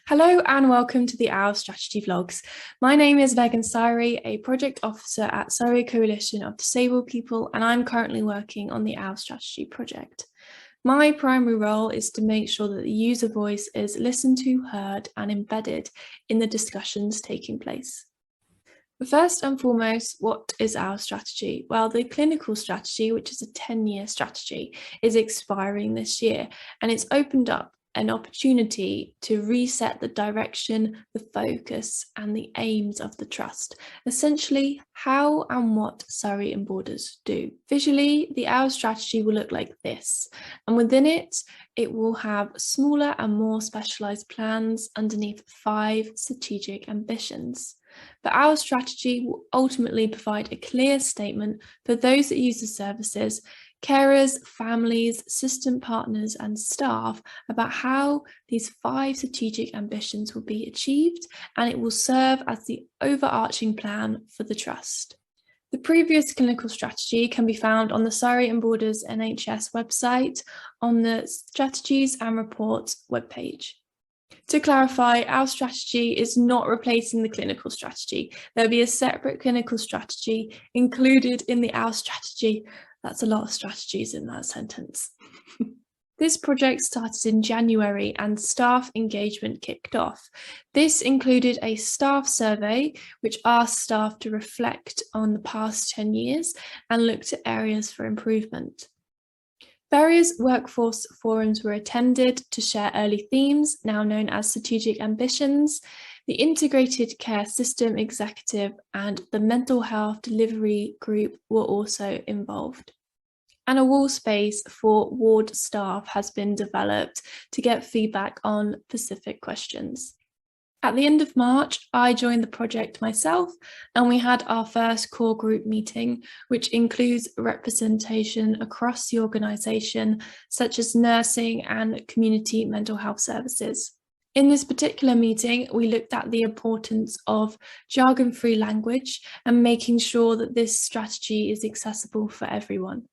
Hello and welcome to the Our Strategy Vlogs. My name is Megan Syrie, a project officer at Surrey Coalition of Disabled People, and I'm currently working on the Our Strategy project. My primary role is to make sure that the user voice is listened to, heard, and embedded in the discussions taking place. First and foremost, what is our strategy? Well, the clinical strategy, which is a 10-year strategy, is expiring this year, and it's opened up an opportunity to reset the direction, the focus, and the aims of the trust. Essentially, how and what Surrey and Borders do. Visually, the Our strategy will look like this, and within it, it will have smaller and more specialised plans underneath 5 strategic ambitions. But our strategy will ultimately provide a clear statement for those that use the services, carers, families, system partners and staff about how these 5 strategic ambitions will be achieved, and it will serve as the overarching plan for the Trust. The previous clinical strategy can be found on the Surrey and Borders NHS website on the Strategies and Reports webpage. To clarify, our strategy is not replacing the clinical strategy. There'll be a separate clinical strategy included in the Our strategy. That's a lot of strategies in that sentence. This project started in January and staff engagement kicked off. This included a staff survey which asked staff to reflect on the past 10 years and looked at areas for improvement. Various workforce forums were attended to share early themes, now known as strategic ambitions. The Integrated Care System Executive and the Mental Health Delivery Group were also involved. And a wall space for ward staff has been developed to get feedback on specific questions. At the end of March, I joined the project myself, and we had our first core group meeting, which includes representation across the organisation, such as nursing and community mental health services. In this particular meeting, we looked at the importance of jargon-free language and making sure that this strategy is accessible for everyone.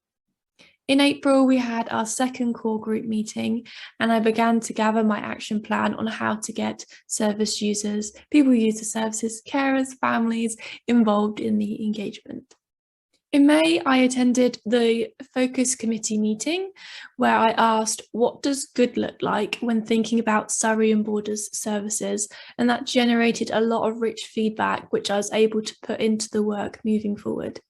In April, we had our second core group meeting, and I began to gather my action plan on how to get service users, people who use the services, carers, families involved in the engagement. In May, I attended the Focus Committee meeting where I asked, what does good look like when thinking about Surrey and Borders services? And that generated a lot of rich feedback, which I was able to put into the work moving forward.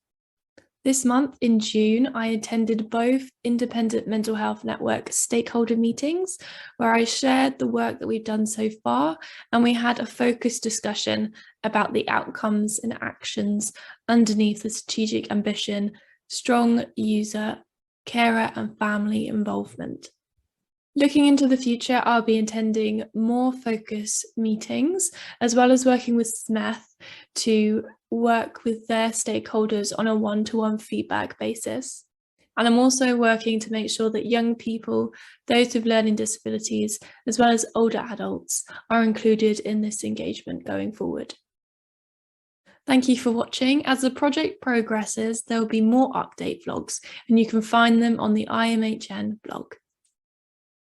This month, in June, I attended both Independent Mental Health Network stakeholder meetings, where I shared the work that we've done so far, and we had a focused discussion about the outcomes and actions underneath the strategic ambition, strong user, carer and family involvement. Looking into the future, I'll be attending more focus meetings, as well as working with SMEF to work with their stakeholders on a one-to-one feedback basis. And I'm also working to make sure that young people, those with learning disabilities, as well as older adults, are included in this engagement going forward. Thank you for watching. As the project progresses, there will be more update vlogs, and you can find them on the IMHN blog.